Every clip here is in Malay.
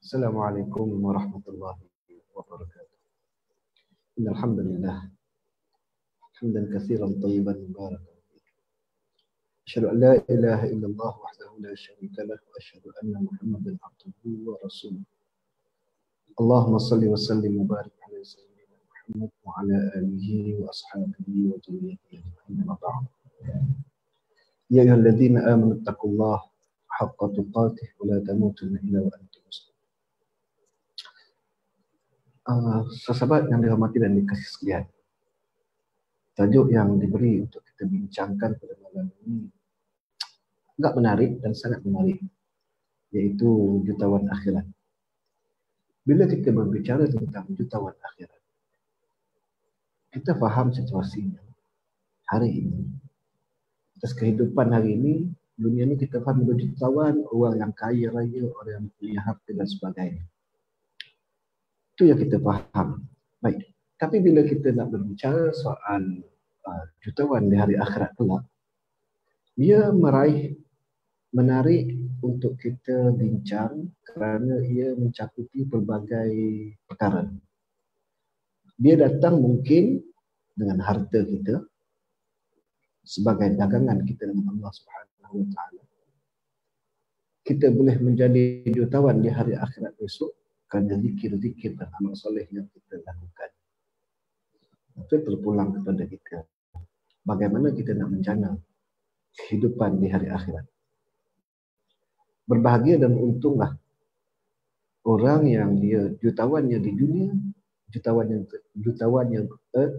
Assalamualaikum warahmatullahi wabarakatuh. Innal hamdalillah hamdan katsiran thayyiban mubarakan. Asyhadu an la ilaha illallah wahdahu la syarika lah wa asyhadu anna Muhammadan abduhu wa rasuluh. Allahumma shalli wa sallim wa barik ala sayyidina Muhammad wa ala alihi wa ashabihi wa dzurriyyatihi ajma'in. Amma ba'd. Ya ayyuhalladzina amanu taqullaha haqqa tuqatih wa la tamutunna illa wa antum muslimun. Sahabat yang dihormati dan dikasihi sekalian, tajuk yang diberi untuk kita bincangkan pada malam ini agak menarik dan sangat menarik, yaitu jutawan akhirat. Bila kita berbicara tentang jutawan akhirat, kita faham situasinya hari ini. Atas kehidupan hari ini, dunia ini kita faham berjutawan, orang yang kaya raya, orang yang punya harta dan sebagainya. Itu yang kita faham. Baik. Tapi bila kita nak berbicara soal jutawan di hari akhirat kelak, dia menarik untuk kita bincang kerana ia mencakupi pelbagai perkara. Dia datang mungkin dengan harta kita sebagai dagangan kita dengan Allah Subhanahu Wa Taala. Kita boleh menjadi jutawan di hari akhirat besok kerana zikir-zikir dan amal soleh yang kita lakukan. Itu terpulang kepada kita. Bagaimana kita nak menjana kehidupan di hari akhirat. Berbahagia dan untunglah orang yang dia jutawannya di dunia,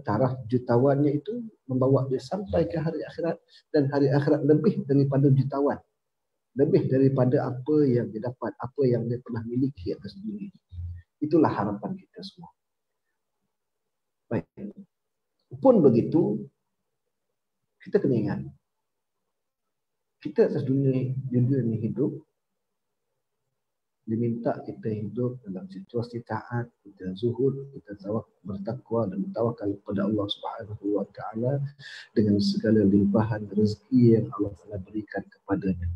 taraf jutawannya itu membawa dia sampai ke hari akhirat, dan hari akhirat lebih daripada jutawan. Lebih daripada apa yang dia dapat, apa yang dia pernah miliki atas dunia. Itulah harapan kita semua. Baik. Pun begitu, kita kena ingat, kita atas dunia ini hidup, diminta kita hidup dalam situasi taat, kita zuhud, kita bertakwa dan bertawakal kepada Allah Subhanahu Wa Taala dengan segala limpahan rezeki yang Allah telah berikan kepadanya.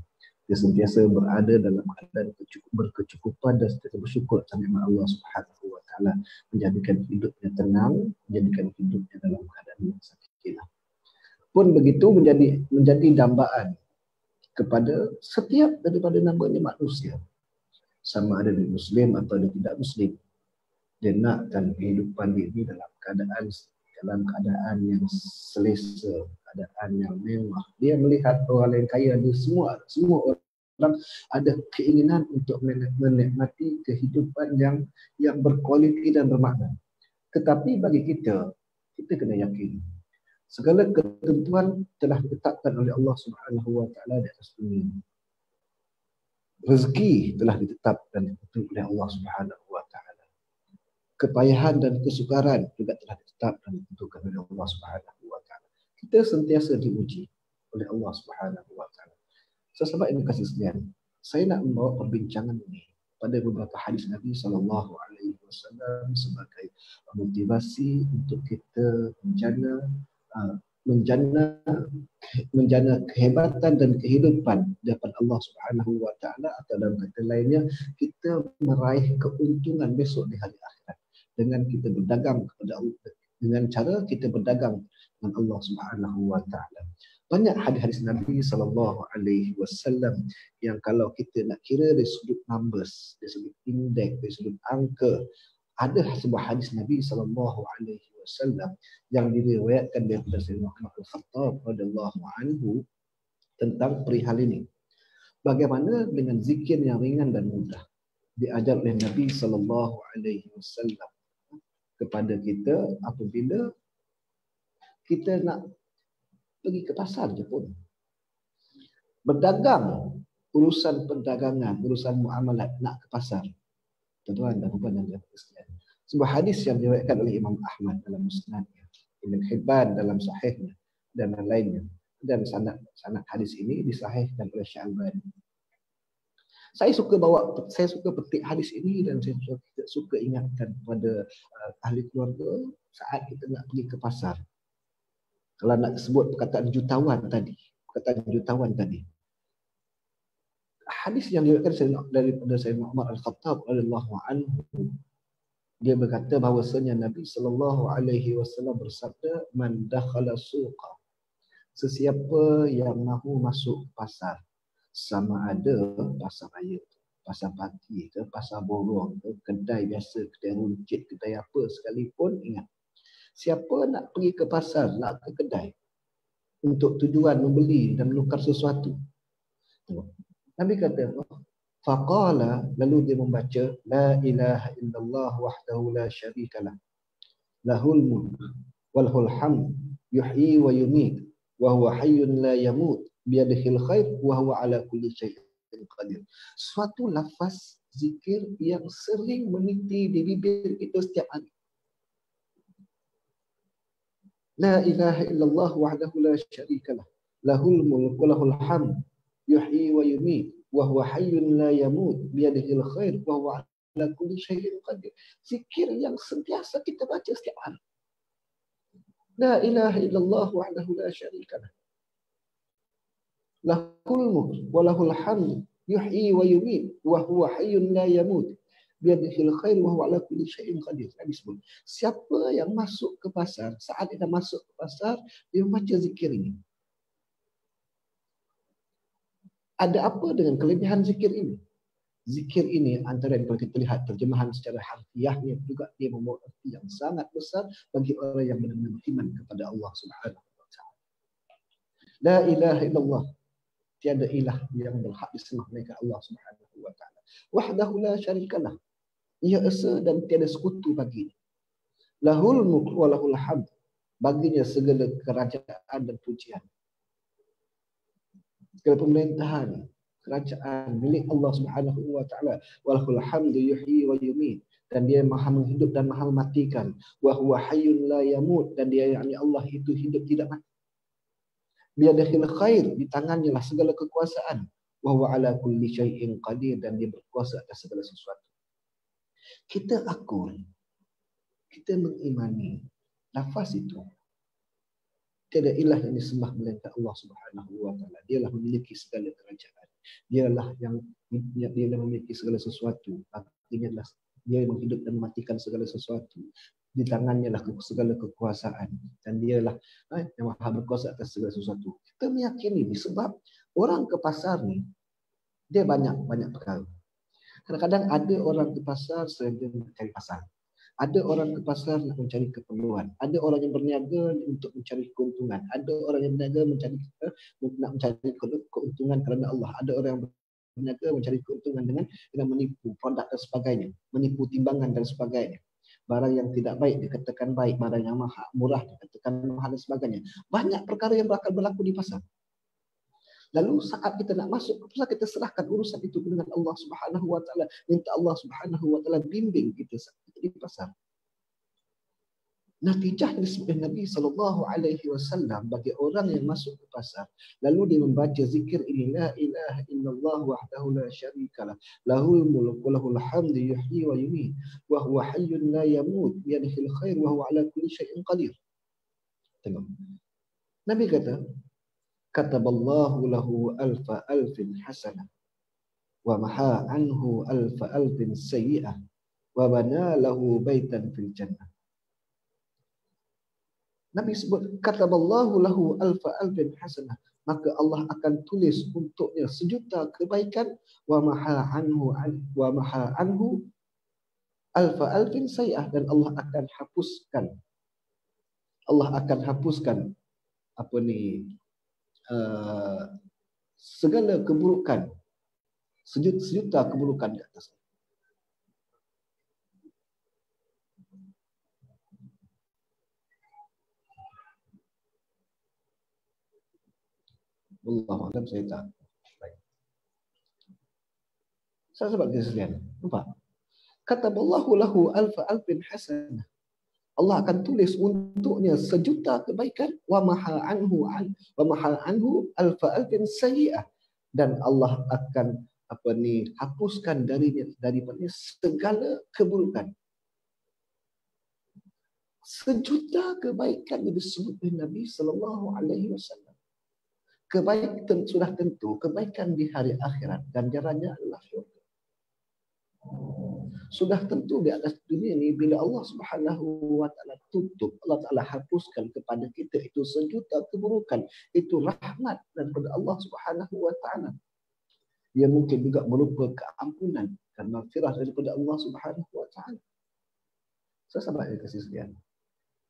Dia sentiasa berada dalam keadaan berkecukupan dan sentiasa bersyukur atas nikmat Allah Subhanahu Wa Taala, menjadikan hidupnya tenang, menjadikan hidupnya dalam keadaan yang sakinah. Pun begitu menjadi dambaan kepada setiap daripada namanya manusia, sama ada di Muslim atau ada tidak Muslim. Dia nakkan kehidupan dia ini dalam keadaan yang selesa, keadaan yang mewah. Dia melihat orang lain kaya, dia semua orang ada keinginan untuk menikmati kehidupan yang berkualiti dan bermakna. Tetapi bagi kita kena yakin segala ketentuan telah ditetapkan oleh Allah Subhanahu Wa Taala di atas dunia. Rezeki telah ditetapkan dan ditentukan oleh Allah Subhanahu Wa Taala. Kepayahan dan kesukaran juga telah ditetapkan dan ditentukan oleh Allah Subhanahu Wa Taala. Kita sentiasa diuji oleh Allah Subhanahu Wa Taala. Sahabat yang dikasihi sekalian, saya nak membawa perbincangan ini pada beberapa hadis Nabi sallallahu alaihi wasallam sebagai motivasi untuk kita menjana kehebatan dan kehidupan di hadapan Allah Subhanahu Wa Taala, atau dalam kata lainnya kita meraih keuntungan besok di hari akhirat dengan kita berdagang kepada Allah, dengan cara kita berdagang dengan Allah Subhanahu Wa Taala. Banyak hadis-hadis Nabi sallallahu alaihi wasallam yang kalau kita nak kira dari sudut numbers, dari sudut indeks, dari sudut angka, ada sebuah hadis Nabi sallallahu alaihi wasallam yang diriwayatkan daripada Sayyidina Umar Al-Khattab radhiyallahu anhu tentang perihal ini. Bagaimana dengan zikir yang ringan dan mudah diajar oleh Nabi sallallahu alaihi wasallam kepada kita apabila kita nak pergi ke pasar je pun. Berdagang, urusan perdagangan, urusan muamalat, nak ke pasar. Tuan-tuan dan puan-puan yang dirahmati sekalian. Sebuah hadis yang diriwayatkan oleh Imam Ahmad dalam Musnadnya, Ibn Hibban dalam Sahihnya dan lainnya. Dan sanad hadis ini disahihkan oleh Syalbani. Saya suka petik hadis ini dan saya suka ingatkan kepada ahli keluarga saat kita nak pergi ke pasar. Kalau nak sebut perkataan jutawan tadi, Hadis yang diriwayatkan daripada Sayyidina Umar Al-Khattab radhiyallahu anhu, dia berkata bahawasanya Nabi sallallahu alaihi wasallam bersabda, man dakhala suqa, sesiapa yang mahu masuk pasar, sama ada pasar raya, pasar pagi ke, pasar borong ke, kedai biasa, kedai runcit, kedai apa sekalipun, ingat, siapa nak pergi ke pasar, nak ke kedai untuk tujuan membeli dan menukar sesuatu, Nabi kata, faqala, lalu dia membaca, la ilaha illallah wahdahu la syarikalah, lahul mulk walhul hamd, yuhyi wa yumit, wa huwa hayyun la yamut, biyadihil khair, wa huwa ala kulli syai'in qadir. Suatu lafaz zikir yang sering meniti di bibir kita setiap hari. La ilaha illallah wahdahu la syarikalah, lahul mulk walhul hamd, yuhyi wa yumit, wa huwa hayyun la yamut, biyadihil khair, wa huwa ala kulli syai'in qadir. Zikir yang sentiasa kita baca setiap hari. La ilaha illallah wahdahu la syarikalah, lahul mulk wa lahul hamd, yuhyi wa yumit, wa huwa hayyun la yamut, biyadihil khair, wa huwa ala kulli syai'in qadir. Nabi sebut, siapa yang masuk ke pasar, saat dia masuk ke pasar, dia membaca zikir ini. Ada apa dengan kelebihan zikir ini? Zikir ini antara yang kita lihat terjemahan secara harfiahnya juga dia membawa arti yang sangat besar bagi orang yang benar-benar beriman kepada Allah Subhanahu wa taala. La ilaha illallah, tiada ilah yang berhak disembah melainkan Allah Subhanahu wa taala. Wahdahu la syarikalah, ia esa dan tiada sekutu baginya. Lahul mulk wa lahul hamd, baginya segala kerajaan dan pujian. Segala pemerintahan, kerajaan milik Allah Subhanahu wa taala. Walahul hamdu yuhyi wa yumit, dan dia maha menghidup dan maha mematikan. Wa huwa hayyun la yamut, dan dia yakni Allah itu hidup tidak mati. Biyadihil khair, di tangannya lah segala kekuasaan. Wa huwa ala kulli syai'in qadir, dan dia berkuasa atas segala sesuatu. Kita akui, kita mengimani lafaz itu, tiada ilah yang disembah melainkan Allah Subhanahu wa taala. Dialah memiliki segala kerajaan. Dialah yang memiliki segala sesuatu. Artinya adalah dia yang menghidup dan mematikan segala sesuatu. Di tangannya lah segala kekuasaan, dan dialah yang maha berkuasa atas segala sesuatu. Kita meyakini ini sebab orang ke pasar ni dia banyak perkara. Kadang-kadang ada orang ke pasar sengaja mencari pasar. Ada orang ke pasar nak mencari keperluan. Ada orang yang berniaga untuk mencari keuntungan. Ada orang yang berniaga nak mencari keuntungan kerana Allah. Ada orang yang berniaga mencari keuntungan dengan menipu produk dan sebagainya, menipu timbangan dan sebagainya. Barang yang tidak baik dikatakan baik, barang yang murah dikatakan mahal dan sebagainya. Banyak perkara yang bakal berlaku di pasar. Lalu saat kita nak masuk ke pasar, kita serahkan urusan itu dengan Allah Subhanahu wa taala, minta Allah Subhanahu wa taala bimbing kita saat kita di pasar. Natijah disebut Nabi sallallahu alaihi wasallam bagi orang yang masuk ke pasar lalu dia membaca zikir ini, la ilaha illallah wahdahu la syarikalah, lahul mulk wa lahul hamdu yuhyi wa yumiit, wa huwa hayyun la yamut, biyadihil khair, wa huwa ala kulli syai'in qadir. Tengok. Nabi kata, kataballahu lahu alfa alfin hasanah wa maha anhu alfa alfin sayyi'ah wa bana lahu baitan fil jannah. Nabi sebut kataballahu lahu alfa alfin hasanah, maka Allah akan tulis untuknya sejuta kebaikan, wa maha anhu alfa alfin sayyi'ah, dan Allah akan hapuskan segala keburukan, sejuta keburukan di atas. Wallahu a'lam, saya tak. Baik. Saya sebab dia sekalian. Nampak? Kataballahu lahu alfa alfin hasanah. Allah akan tulis untuknya sejuta kebaikan, wa maha anhu alfa alfin sayyi'ah, dan Allah akan hapuskan daripada segala keburukan. Sejuta kebaikan yang disebut oleh Nabi sallallahu alaihi wasallam. kebaikan sudah tentu, kebaikan di hari akhirat ganjarannya adalah syurga. Sudah tentu di atas dunia ini bila Allah Subhanahu wa taala tutup, Allah taala hapuskan kepada kita itu sejuta keburukan, itu rahmat daripada Allah Subhanahu wa taala. Dia mungkin juga berupa keampunan dan maghfirah daripada Allah Subhanahu wa taala. Sahabat yang kasih sekalian.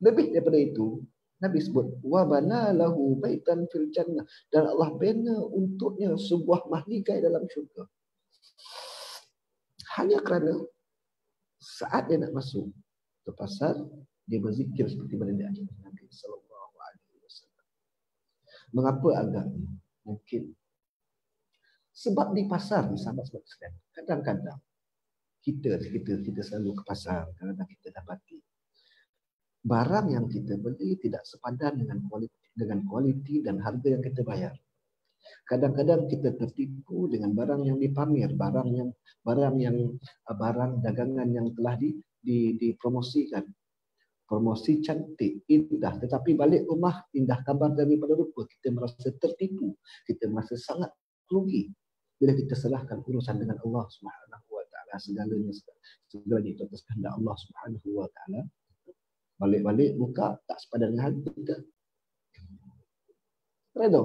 Lebih daripada itu, Nabi sebut wa bana lahu baitan fil jannah, dan Allah bina untuknya sebuah mahligai dalam syurga. Hanya kerana saat dia nak masuk ke pasar, dia berzikir seperti mana diajarkan Nabi sallallahu alaihi wasallam. Mengapa agaknya? Mungkin sebab di pasar ni, sahabat-sahabat sekalian, kadang-kadang kita selalu ke pasar, kadang-kadang kita dapati barang yang kita beli tidak sepadan dengan kualiti dan harga yang kita bayar. Kadang-kadang kita tertipu dengan barang yang dipamer, barang dagangan yang telah dipromosikan. Promosi cantik, indah, tetapi balik rumah indah kabar daripada rupa, kita merasa tertipu, kita merasa sangat rugi. Bila kita serahkan urusan dengan Allah Subhanahu wa taala, segalanya itu atas kehendak Allah Subhanahu wa taala, balik-balik buka tak sepadan dengan harga kita. Redha.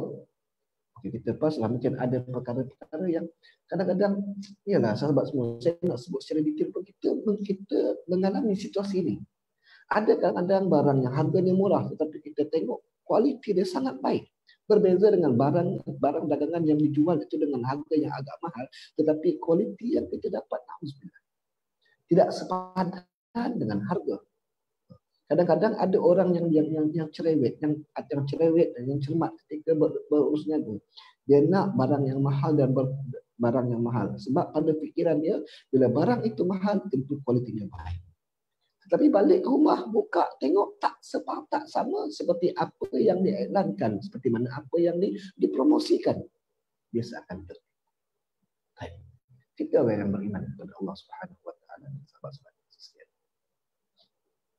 Kita pas lah, mungkin ada perkara-perkara yang kadang-kadang, ialah sahabat semua, saya nak sebut secara detail pun kita mengalami situasi ini. Ada kadang-kadang barang yang harganya murah tetapi kita tengok kualiti dia sangat baik. Berbeza dengan barang dagangan yang dijual itu dengan harga yang agak mahal tetapi kualiti yang kita dapat tidak sepadan dengan harga. Kadang-kadang ada orang yang cerewet, yang cerewet dan yang cermat ketika berurus niaga. Dia nak barang yang mahal dan barang yang mahal. Sebab pada fikiran dia, bila barang itu mahal, tentu kualitinya baik. Tetapi balik ke rumah, buka, tengok tak sama seperti apa yang diiklankan, seperti mana apa yang dipromosikan. Dia seakan tertipu. Kita orang yang beriman kepada Allah Subhanahu wa taala, sahabat-sahabat.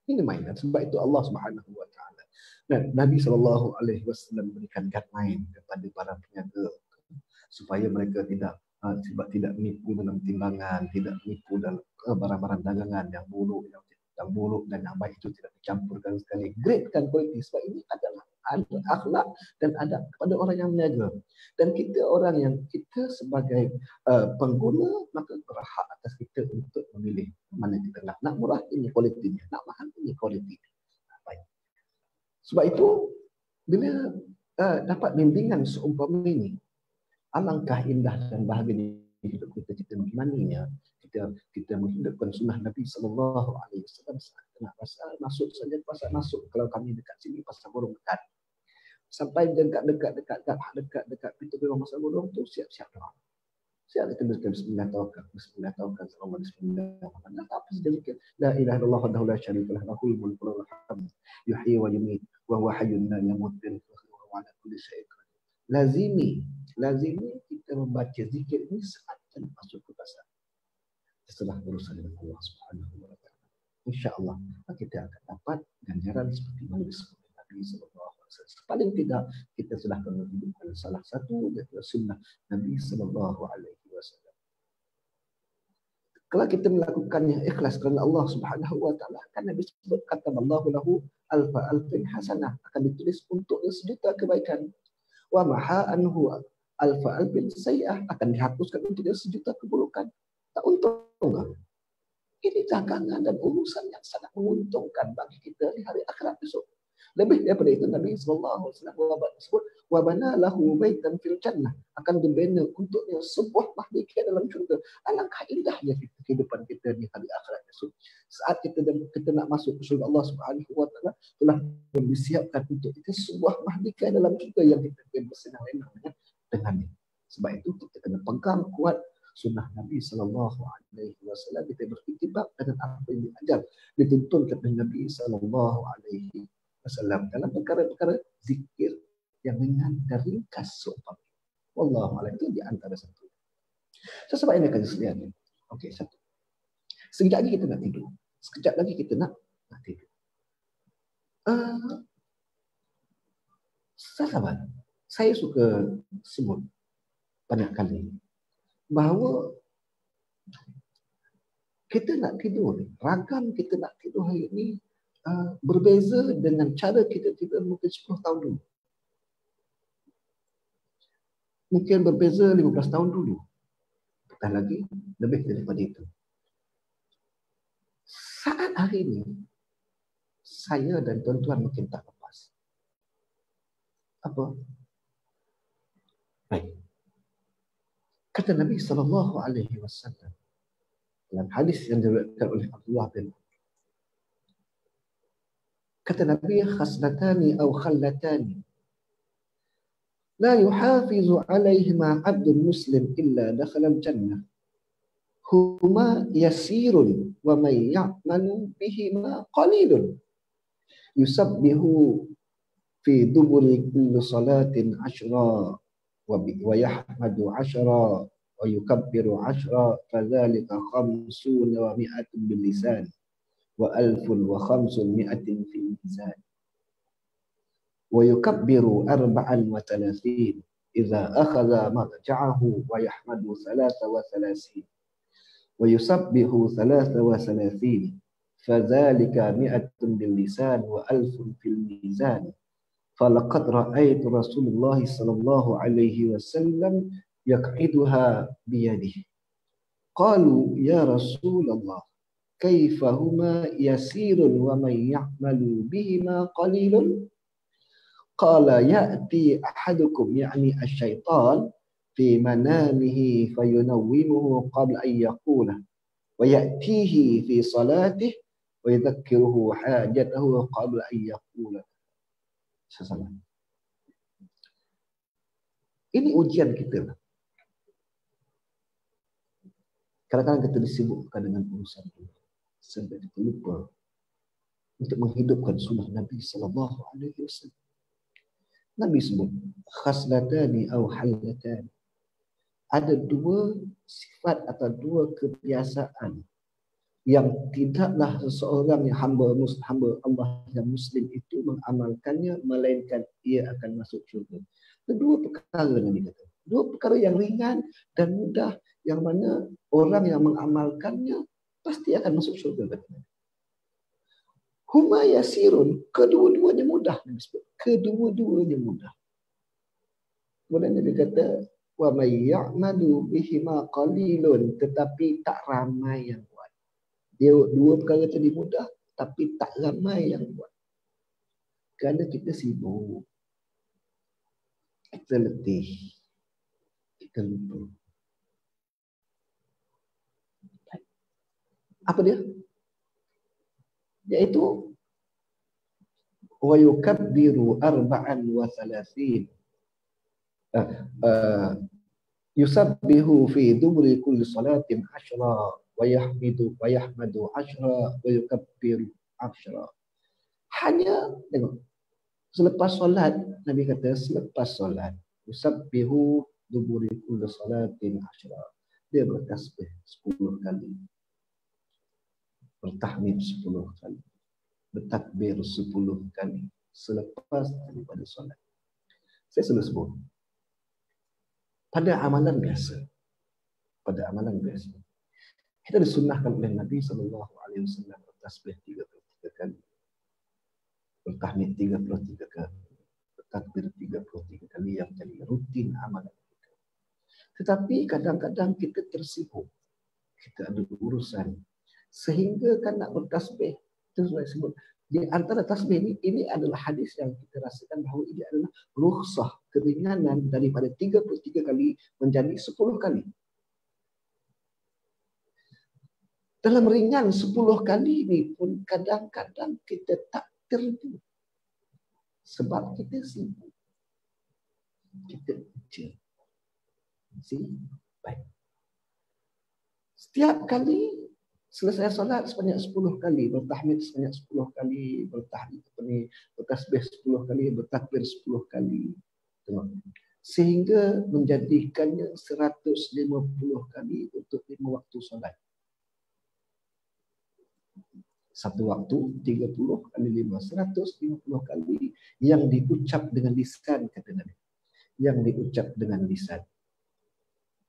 Ini mainan. Sebab itu Allah Subhanahu wa taala dan Nabi sallallahu alaihi wasallam berikan guideline kepada para peniaga supaya mereka tidak menipu dalam timbangan, tidak menipu dalam barang-barang dagangan yang buruk dan yang baik itu tidak dicampurkan sekali. Gradekan kualiti, sebab ini adalah akhlak dan adab kepada orang yang meniaga. Dan kita sebagai pengguna, maka berhak atas kita untuk memilih mana kita nak. Nak murah, ini kualitinya. Nak mahal, ini kualitinya. Baik. Sebab itu, bila dapat bimbingan seumpama ini, alangkah indah dan bahagianya hidup kita mengimaninya. Kita menghidupkan sunnah Nabi sallallahu alaihi wasallam. Nak pasal masuk saja pasal masuk. Kalau kami dekat sini pasal burung dekat. Sampai dekat pintu gerbang pasal burung tu siap-siap doa. Siap kita berkata bismillah tawakkal sallallahu bismillah. Tak apa saja zikir. La ilaha illallah wahdahu la syarika lahu lahul mulku wa lahul hamd. Yuhyi wa yumiit wa huwa hayyun la yamut wa ala kulli syai'in qadir. Lazimi kita membaca zikir ini saat kita masuk ke pasar. Setelah berurusan dengan Allah Subhanahu wa taala, insya-Allah kita akan dapat ganjaran seperti mana disebut Nabi sallallahu alaihi wasallam. Paling tidak kita sudah menghidupkan salah satu daripada sunnah Nabi sallallahu alaihi wasallam. Kalau kita melakukannya ikhlas kerana Allah Subhanahu wa taala, kan Nabi sebut kata Allahu lahu alfin hasanah, akan ditulis untuknya sejuta kebaikan. Wa maha anhu alfin sayyi'ah, akan dihapuskan untuknya sejuta keburukan. Tak untung tak? Ini dagangan dan urusan yang sangat menguntungkan bagi kita di hari akhirat besok. Lebih daripada itu, Nabi sallallahu alaihi wasallam sebut wa bana lahu baitan fil jannah, akan dibina untuknya sebuah mahligai dalam syurga. Alangkah indahnya kehidupan kita di hari akhirat besok. Saat kita nak masuk ke syurga Allah Subhanahu wa taala, telah disiapkan untuk kita sebuah mahligai dalam syurga yang kita bersenang-senang dengannya. Sebab itu kita kena pegang kuat sunnah Nabi sallallahu alaihi wasallam, kita beriktibar dengan apa yang diajar, dituntunkan oleh Nabi sallallahu alaihi wasallam dalam perkara-perkara zikir yang ringan dan ringkas seumpama. Wallahu a'lam, itu di antara satu. Sebab ini akan sekalian. Okey, satu. Sekejap lagi kita nak tidur. Sekejap lagi kita nak tidur. Sahabat, Saya suka sebut banyak kali bahawa kita nak tidur, ragam kita nak tidur hari ini berbeza dengan cara kita tidur mungkin 10 tahun dulu. Mungkin berbeza 15 tahun dulu. Bukan lagi lebih daripada itu. Saat hari ini, saya dan tuan-tuan mungkin tak lepas. Apa? Baik. Kata Nabi SAW dalam hadis yang diriwayatkan oleh Abdullah bin, kata Nabi, khaslatani aw khallatani la yuhafizu alaihima abdun muslim illa dakhala al-jannah huma yasirun wa may ya'malu bihima qalilun yusabbihu fi duburi kulli salatin ashra wa yahmadu ashra wa yukabbiru ashra fadzalika khamsun wa mi'atun bil lisan wa alfun wa khamsun mi'atin fil mizan wa yukabbiru arba'an wa thalathin idza akhadha marja'ahu wa yahmadu thalatha wa thalathin wa yusabbihu thalatha wa thalathin fadzalika mi'atun bil lisan wa alfun fil mizan falaqad ra'aitu Rasulullah sallallahu alaihi wasallam yaq'iduha biyadihi qalu ya Rasulullah kaifa huma yasirun wa man ya'malu bihima qalilun qala ya'ti ahadukum ya'ni asy-syaitan fi manamihi fayunawwimuhu qabla an yaqula wa ya'tihi fi salatihi wa yadhakkiruhu hajatahu qabla an yaqula. Salah. Ini ujian kita. Kadang-kadang kita disibukkan dengan urusan ini sampai kita lupa untuk menghidupkan sunnah Nabi sallallahu alaihi wasallam. Nabi sebut khaslatani aw hallatani. Ada dua sifat atau dua kebiasaan yang tidaklah seseorang yang hamba Allah yang muslim itu mengamalkannya melainkan ia akan masuk syurga. Dua perkara Nabi kata. Dua perkara yang ringan dan mudah yang mana orang yang mengamalkannya pasti akan masuk syurga. Huma yasirun, kedua-duanya mudah. Kedua-duanya mudah. Kemudian Nabi kata wa may ya'malu bihima qalilun, tetapi tak ramai yang buat. Dia dua perkara tadi mudah tapi tak ramai yang buat. Kerana kita sibuk. Kita letih. Kita lupa. Apa dia? Iaitu wa yukabbiru arba'an wa thalathin yusabbihu fi dubri kulli salatin ashra wa yahmadu ashra wa yukabbiru ashra. Hanya tengok, selepas solat Nabi kata selepas solat yusabbihu dubri kulli salatin ashra, dia bertasbih 10 kali, bertahmid 10 kali, bertakbir 10 kali selepas daripada solat. Saya selalu sebut pada amalan biasa, kita disunnahkan oleh Nabi SAW bertasbih 33 kali, bertahmid 33 kali, bertakbir 33 kali yang jadi rutin amalan kita. Tetapi kadang-kadang kita tersibuk, kita ada urusan, sehingga kan nak bertasbih. Itu saya sebut di antara tasbih ini adalah hadis yang kita rasakan bahawa ini adalah rukhsah, keringanan daripada 33 kali menjadi 10 kali. Dalam ringan 10 kali ini pun kadang-kadang kita tak terdu. Sebab kita sibuk. Kita ujian. Baik. Setiap kali selesai solat sebanyak 10 kali, bertahmid sebanyak 10 kali, bertasbih 10 kali, bertakbir 10 kali. Sehingga menjadikannya 150 kali untuk 5 waktu solat. Satu waktu 30 kali 5, 150 kali yang diucap dengan lisan, kata Nabi. yang diucap dengan lisan,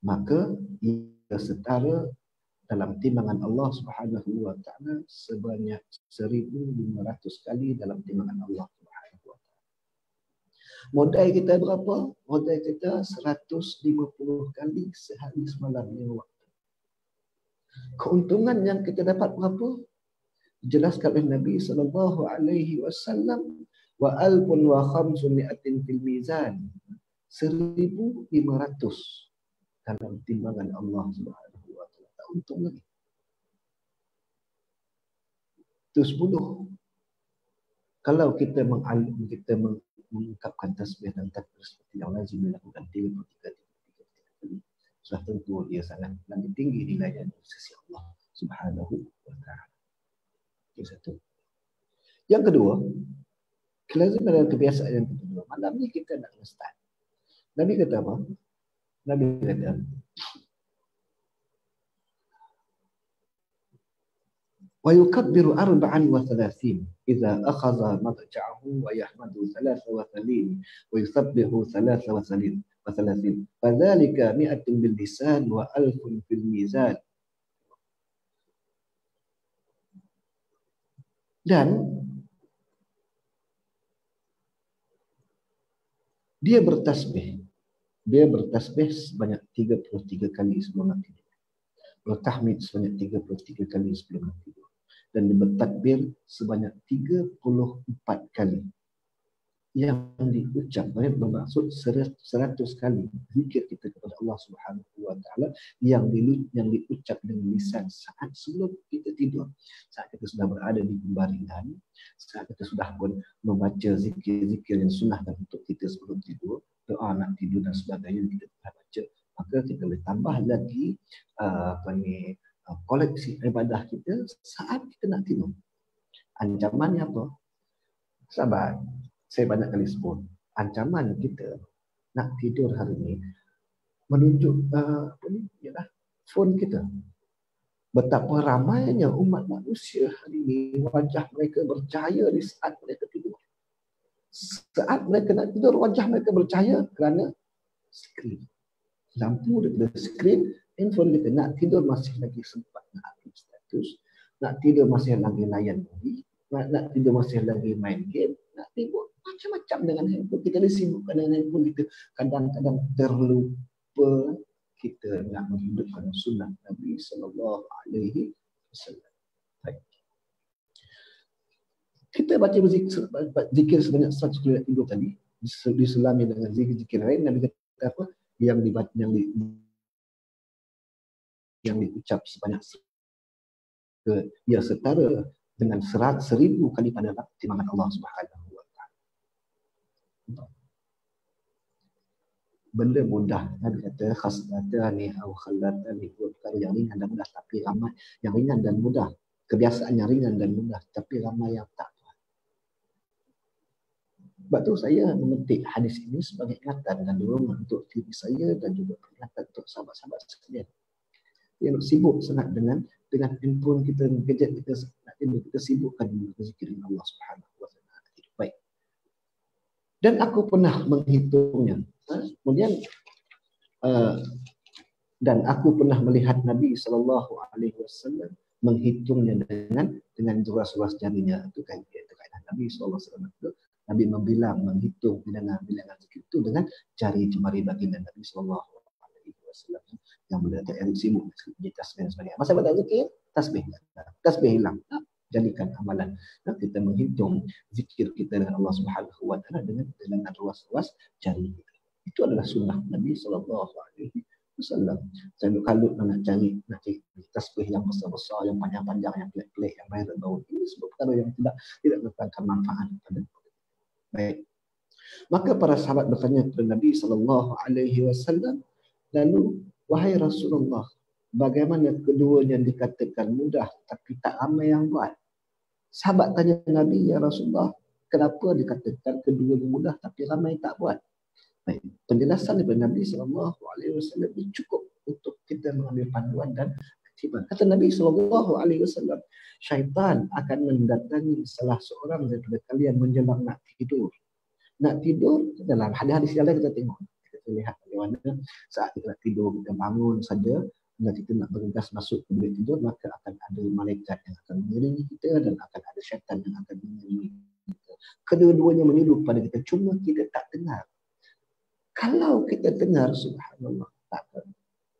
maka ia setara dalam timbangan Allah Subhanahu wa taala sebanyak 1500 kali dalam timbangan Allah Subhanahu wa taala. Modal kita berapa? Modal kita 150 kali sehari semalam lima waktu. Keuntungan yang kita dapat berapa? Dijelaskan oleh Nabi sallallahu alaihi wasallam, wa alfun wa khamsumi'atin fil mizan. 1500 dalam timbangan Allah Subhanahu wa taala. Tak untung lagi. Itu 10. Kalau kita mengungkapkan tasbih dan takbir seperti yang lazim dilakukan 33 kali, sudah tentu dia sangat lebih tinggi nilainya di sisi Allah Subhanahu wa taala. Itu satu. Yang kedua, kelaziman dan kebiasaan yang kedua. Malam ni kita nak start. Nabi kata apa? Nabi kata, wa yukabbiru 34 idza akhadha madja'ahu wa yahmadu 33 wa yusabbihu 33 fadzalika mi'atun bil lisan wa alfun fil mizan. Dan dia bertasbih sebanyak 33 kali sebelum nak tidur. Bertahmid sebanyak 33 kali sebelum nak tidur. Dan dia bertakbir sebanyak 34 kali. Yang diucap bermaksud 100 kali zikir kita kepada Allah Subhanahu wa taala yang diucap dengan lisan saat sebelum kita tidur. Saat kita sudah berada di pembaringan, saat kita sudah pun membaca zikir-zikir yang sunnahkan untuk kita sebelum tidur, doa nak tidur dan sebagainya kita telah baca, maka kita boleh tambah lagi koleksi ibadah kita saat kita nak tidur. Ancamannya apa? Sahabat, saya banyak kali sebut, ancaman kita nak tidur hari ini menunjuk ialah phone kita. Betapa ramainya umat manusia hari ini wajah mereka bercahaya di saat mereka tidur. Saat mereka nak tidur, wajah mereka bercahaya kerana skrin. Lampu daripada skrin, handphone kita. Nak tidur masih lagi sempat nak update status, nak tidur masih lagi layan movie, nak tidur masih lagi main game, nak tidur macam-macam dengan handphone. Kita disibukkan dengan handphone kita. Kadang-kadang terlupa kita nak menghidupkan sunnah Nabi sallallahu alaihi wasallam. Baik. Kita baca zikir sebanyak 100 kali tidur tadi, diselami dengan zikir-zikir lain. Nabi kata apa? Yang diucap sebanyak ia setara dengan 1000 kali pada timbangan Allah Subhanahu wa taala. Benda mudah, Nabi kata khaslatani aw khallatani, perkara yang ringan dan mudah tapi ramai, yang ringan dan mudah, kebiasaan yang ringan dan mudah tapi ramai yang tak buat. Sebab tu saya memetik hadis ini sebagai ingatan dan dorongan untuk diri saya dan juga peringatan untuk sahabat-sahabat sekalian yang sibuk sangat dengan handphone kita, gadget kita, kita sibukkan dengan zikirin Allah Subhanahu wa taala. Baik. Dan aku pernah menghitungnya. Kemudian dan aku pernah melihat Nabi sallallahu alaihi wasallam menghitungnya dengan ruas-ruas jarinya. Itu kaedah Nabi sallallahu alaihi wasallam. Nabi menghitung bilangan zikir itu dengan jari jemari baginda Nabi sallallahu alaihi wasallam yang beliau sibuk di tasbih dan sebagainya. Masa baca zikir, tasbih hilang. Jadikan amalan. Kita menghitung zikir kita dengan Allah Subhanahu wa taala dengan ruas-ruas jari kita. Itu adalah sunnah Nabi sallallahu alaihi wasallam. Saya kalau nak cari tasbih yang besar-besar, yang panjang-panjang, yang pelik-pelik, yang viral bau, ini sebab perkara yang tidak mendatangkan manfaat kepada kita. Baik. Maka para sahabat bertanya kepada Nabi sallallahu alaihi wasallam, lalu wahai Rasulullah, bagaimana keduanya dikatakan mudah tapi tak ramai yang buat? Sahabat tanya Nabi, ya Rasulullah, kenapa dikatakan keduanya mudah tapi ramai tak buat? Baik, penjelasan daripada Nabi sallallahu alaihi wasallam ini cukup untuk kita mengambil panduan dan ketiban. Kata Nabi sallallahu alaihi wasallam, syaitan akan mendatangi salah seorang daripada kalian menjelang nak tidur. Nak tidur dalam hadis-hadis yang lain kita tengok. kita lihat bagaimana saat kita nak tidur, kita bangun saja, bila kita nak bergegas masuk ke bilik tidur, maka akan ada malaikat yang akan mengiringi kita dan akan ada syaitan yang akan mengiringi kita. Kedua-duanya menyuruh pada kita, cuma kita tak dengar. Kalau kita dengar, subhanallah, takkan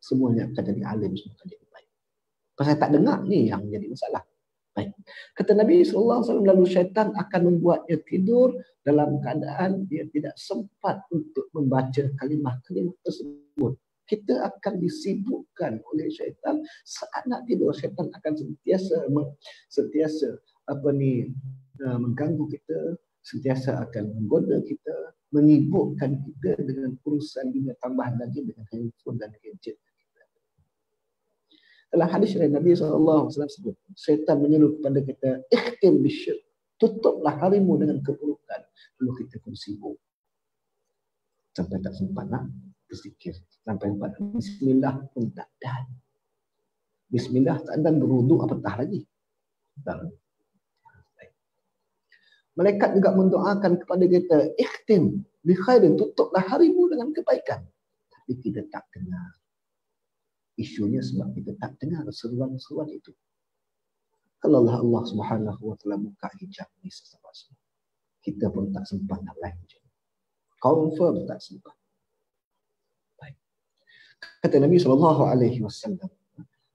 semuanya akan jadi alim, semua akan jadi baik. Pasal tak dengar ni yang jadi masalah. Baik. Kata Nabi SAW, lalu syaitan akan membuatnya tidur dalam keadaan dia tidak sempat untuk membaca kalimah-kalimah tersebut. Kita akan disibukkan oleh syaitan saat nak tidur. Syaitan akan sentiasa mengganggu kita, sentiasa akan menggoda kita, menyibukkan kita dengan urusan dunia, tambah lagi dengan handphone dan gadget. Dalam hadis dari Nabi SAW sebut, syaitan menyeru kepada kita, ikhtim bisyirk, tutuplah harimu dengan keburukan. Lalu kita pun sibuk. Sampai tak sempat nak berzikir. Sampai sempat bismillah pun tak dan. Bismillah tak dan berwuduk apatah lagi. Tak. Malaikat juga mendoakan kepada kita, ikhtim bi khairin, tutuplah harimu dengan kebaikan. Tapi kita tak dengar. Isunya sebab kita tak dengar seruan-seruan itu. Kalau Allah Subhanahu wa taala buka hijab ni sesaat, kita pun tak sempat nak live hijab. Confirm tak sempat. Baik. Kata Nabi SAW,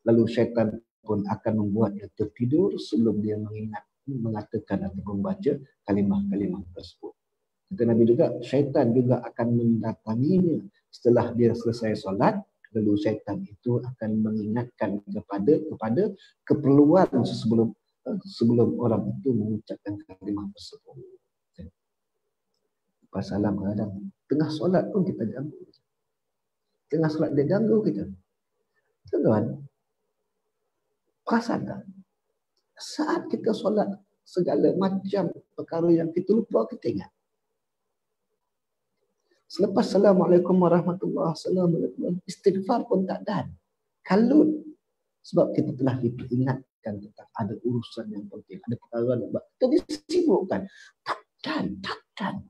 lalu syaitan pun akan membuatnya tertidur sebelum dia mengatakan atau membaca kalimah-kalimah tersebut. Kata Nabi juga, syaitan juga akan mendatanginya setelah dia selesai solat. Lalu syaitan itu akan mengingatkan kepada keperluan sebelum orang itu mengucapkan kalimah tersebut. Pasal kadang tengah solat pun kita ganggu. Tengah solat dia ganggu kita. Tuan, perasan tak? Saat kita solat, segala macam perkara yang kita lupa, kita ingat. Selepas Assalamualaikum warahmatullahi wabarakatuh, istighfar pun tak dan. Kalut. Sebab kita telah diperingatkan tentang ada urusan yang penting, ada perkara yang kita disibukkan. Takkan.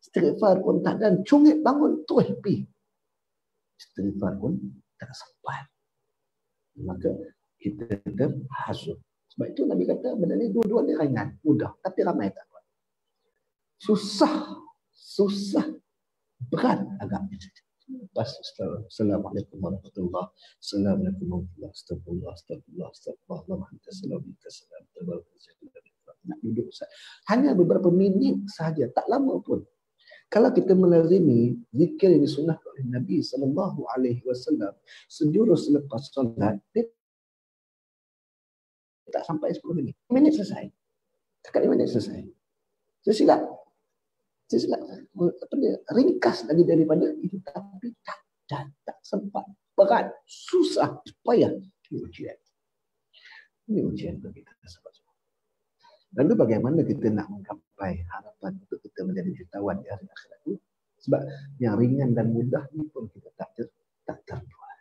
Istighfar pun tak dan. Cungit bangun, terus pergi. Istighfar pun tak sempat. Maka kita terhasut. Sebab itu Nabi kata, benda ni dua-dua ni ringan, mudah. Tapi ramai tak kuat. Susah. Berat agaknya. Lepas Assalamualaikum warahmatullahi wabarakatuh. Astagfirullah. Nak duduk hanya beberapa minit sahaja, tak lama pun. Kalau kita melazimi zikir yang disunnahkan oleh Nabi SAW, sejurus selepas solat, dia tak sampai 10 minit. Minit selesai. Dekat 5 minit selesai. Silap. Ringkas lagi daripada itu, tapi tak sempat, berat, susah, payah. Ini ujian bagi kita sahabat. Lalu bagaimana kita nak menggapai harapan untuk kita menjadi jutawan di hari akhirat itu? Sebab yang ringan dan mudah ini pun kita tak terbuat.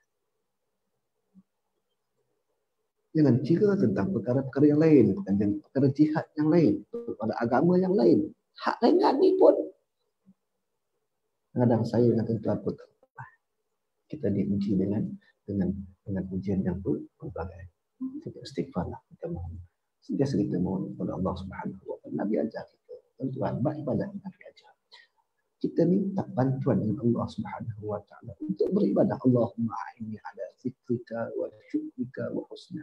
Jangan kira tentang perkara-perkara yang lain, tentang perkara jihad yang lain, pada agama yang lain. Hak ringan ni pun kadang saya dengan tuan-tuan pun kita diuji dengan ujian yang berbagai. Kita istighfarlah, kita mohon. Sentiasa kita mohon kepada Allah Subhanahu wa taala. Nabi ajar kita, tuan-tuan, beribadah Nabi ajar. Kita minta bantuan dengan Allah Subhanahu wa taala untuk beribadah. Allahumma a'inni ala zikrika wa syukrika wa husni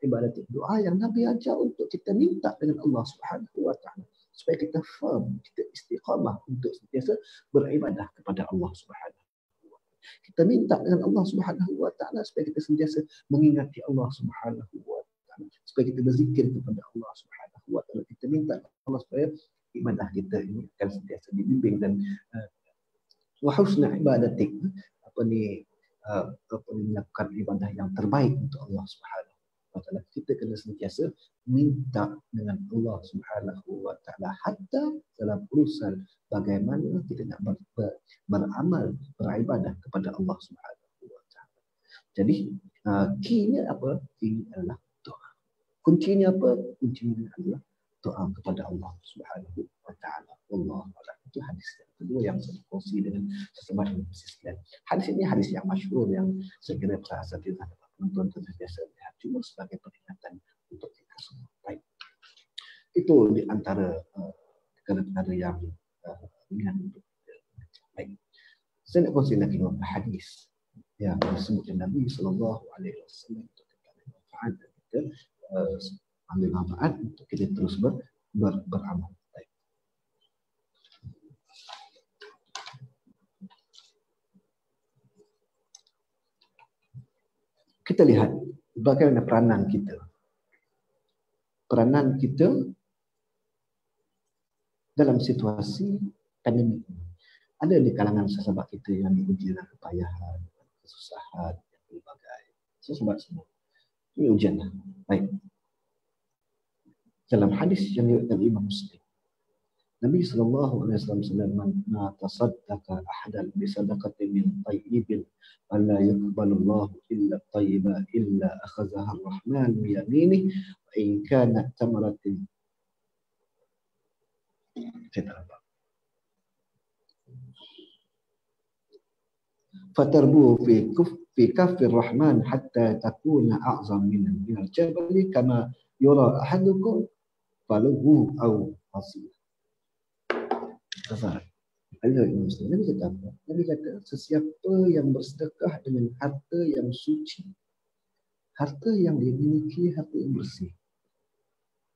ibadah. Doa yang Nabi ajar untuk kita minta dengan Allah Subhanahu wa taala supaya kita firm, kita istiqamah untuk sentiasa beribadah kepada Allah Subhanahu wa taala. Kita minta dengan Allah Subhanahu wa taala supaya kita sentiasa mengingati Allah Subhanahu wa taala, supaya kita berzikir kepada Allah Subhanahu wa taala. Kita minta Allah supaya ibadah kita ini akan sentiasa dibimbing dan wa husna ibadatik, melakukan ibadah yang terbaik untuk Allah Subhanahu wa taala. Kita kena sentiasa minta dengan Allah Subhanahu wa taala hatta dalam urusan bagaimana kita nak beramal, beribadah kepada Allah Subhanahu wa taala. Jadi key-nya apa? Key adalah doa. Kuncinya apa? Kuncinya adalah doa kepada Allah Subhanahu wa taala. Allah, itu hadis yang kedua yang saya kongsi dengan sesahabat yang bersisian. Hadis ini hadis yang masyhur yang saya kira para asatidz dapat penonton terbiasa lihat cuma sebagai peringatan untuk kita semua. Baik. Itu di antara perkara-perkara yang ringan untuk kita. Baik. Saya nak kongsi lagi hadis yang disebutkan Nabi Sallallahu Alaihi Wasallam untuk kita manfaat dan kita ambil manfaat untuk kita terus beramal. Baik. Kita lihat bagaimana peranan kita. Peranan kita dalam situasi pandemik ini. Ada di kalangan sahabat kita yang diuji dengan kepayahan, kesusahan, yang berbagai. Sahabat semua. Ini ujian. Baik. Dalam hadis yang diriwayatkan Imam Muslim, Nabi sallallahu alaihi wasallam "Man tasaddaqa ahadan bi sadaqatin min tayyibin alla yaqbalu Allahu illa tayyiba illa akhadhaha ar-rahman bi yaminihi wa in kanat tamratin." Fatarbu fi kaffi ar-rahman hatta takuna a'zam min al-jabal kama yura ahadukum faluhu aw hasib. Nazar. Ada Muslim. Nabi kata apa? Nabi kata sesiapa yang bersedekah dengan harta yang suci, harta yang dimiliki, harta yang bersih,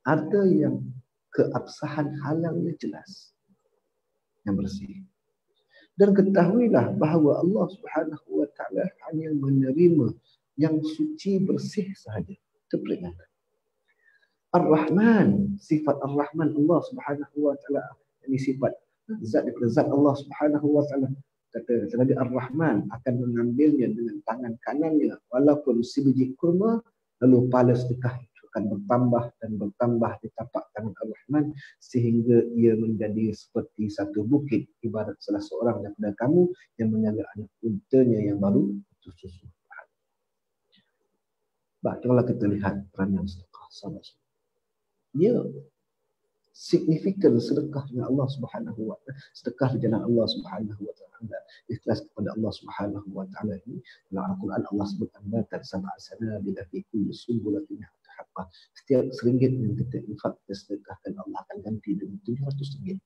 harta yang keabsahan halalnya jelas, yang bersih. Dan ketahuilah bahawa Allah Subhanahu wa taala hanya menerima yang suci bersih sahaja. Itu peringatan. Ar-Rahman, sifat Ar-Rahman Allah Subhanahu wa taala, ini sifat zat daripada zat Allah Subhanahu wa taala. Kata Nabi Ar-Rahman akan mengambilnya dengan tangan kanannya walaupun sebiji kurma, lalu pahala sedekah itu akan bertambah dan bertambah di tapak tangan Ar-Rahman sehingga ia menjadi seperti satu bukit, ibarat salah seorang daripada kamu yang menjaga anak untanya yang baru susu. Baik, kalau kita lihat peranan sedekah sahabat, dia signifikan sedekahnya Allah Subhanahu wa taala, sedekah di jalan Allah Subhanahu wa taala, ikhlas kepada Allah Subhanahu wa taala ini. Dalam Al-Quran Allah sebutkan bakat sab'a sanabila fi kulli sunbulatin haqqah. Setiap seringgit yang kita infak, kita sedekahkan, Allah akan ganti dengan 700 ringgit.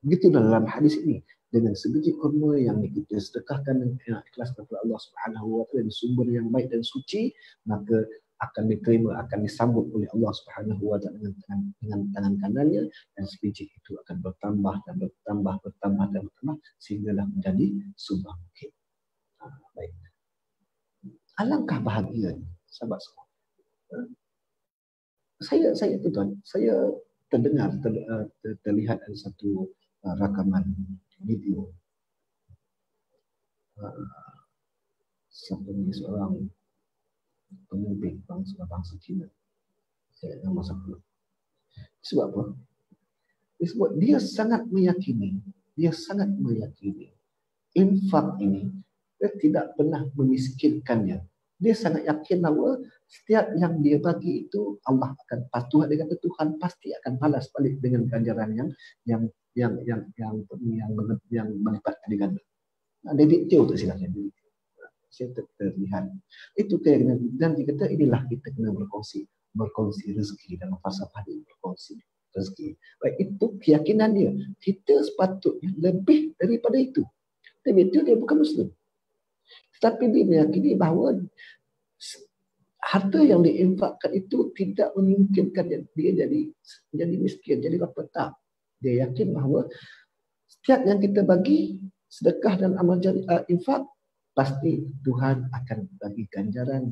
Begitu dalam hadis ini, dengan sebiji kurma yang kita sedekahkan dengan ikhlas kepada Allah Subhanahu wa taala di sumber yang baik dan suci, maka akan diterima, akan disambut oleh Allah Subhanahu wa taala dengan tangan kanannya, dan sebiji itu akan bertambah dan bertambah sehinggalah menjadi sebuah bukit. Baik. Alangkah bahagia sahabat semua. Saya tuan, saya terdengar terlihat ada satu rakaman video seorang pemimpin bangsa Cina. Saya nama siapa? Sebab apa? Sebab dia sangat meyakini infak ini dia tidak pernah memiskinkannya. Dia sangat yakin bahawa setiap yang dia bagi itu Allah akan patuh, dengan Tuhan pasti akan balas balik dengan ganjaran yang melipat kali ganda. David Teo tak silapnya. Saya terlihat itu keyakinan, dan kita inilah kita kena berkongsi rezeki dalam falsafah dia, berkongsi rezeki. Baik, itu keyakinan dia. Kita sepatutnya lebih daripada itu. Tapi itu dia bukan Muslim, tetapi dia meyakini bahawa harta yang diinfakkan itu tidak memungkinkan dia jadi miskin, jadi apa tak. Dia yakin bahawa setiap yang kita bagi sedekah dan amal jariah, infak, pasti Tuhan akan bagi ganjaran,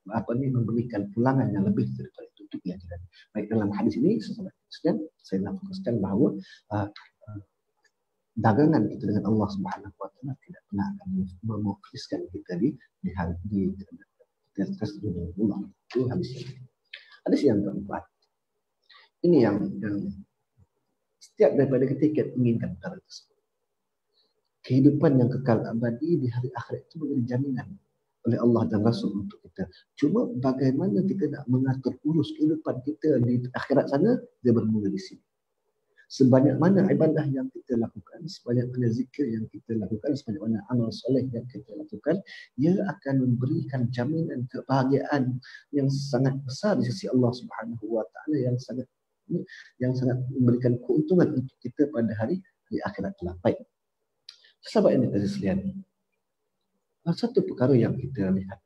memberikan pulangan yang lebih daripada itu. Itu keyakinan. Baik, dalam hadis ini saya nak fokuskan bahawa dagangan kita dengan Allah Subhanahu wa taala tidak pernah akan memufliskan kita di atas dunia Allah. Itu hadis yang keempat. Ini yang setiap daripada kita inginkan perkara tersebut. Kehidupan yang kekal abadi di hari akhirat itu menjadi jaminan oleh Allah dan Rasul untuk kita. Cuma bagaimana kita nak mengatur urus kehidupan kita di akhirat sana, dia bermula di sini. Sebanyak mana ibadah yang kita lakukan, sebanyak mana zikir yang kita lakukan, sebanyak mana amal soleh yang kita lakukan, ia akan memberikan jaminan kebahagiaan yang sangat besar di sisi Allah Subhanahu Wa Taala, yang sangat memberikan keuntungan untuk kita pada hari akhirat kelak. Baik, sahabat yang dikasihi sekalian, satu perkara yang kita lihat,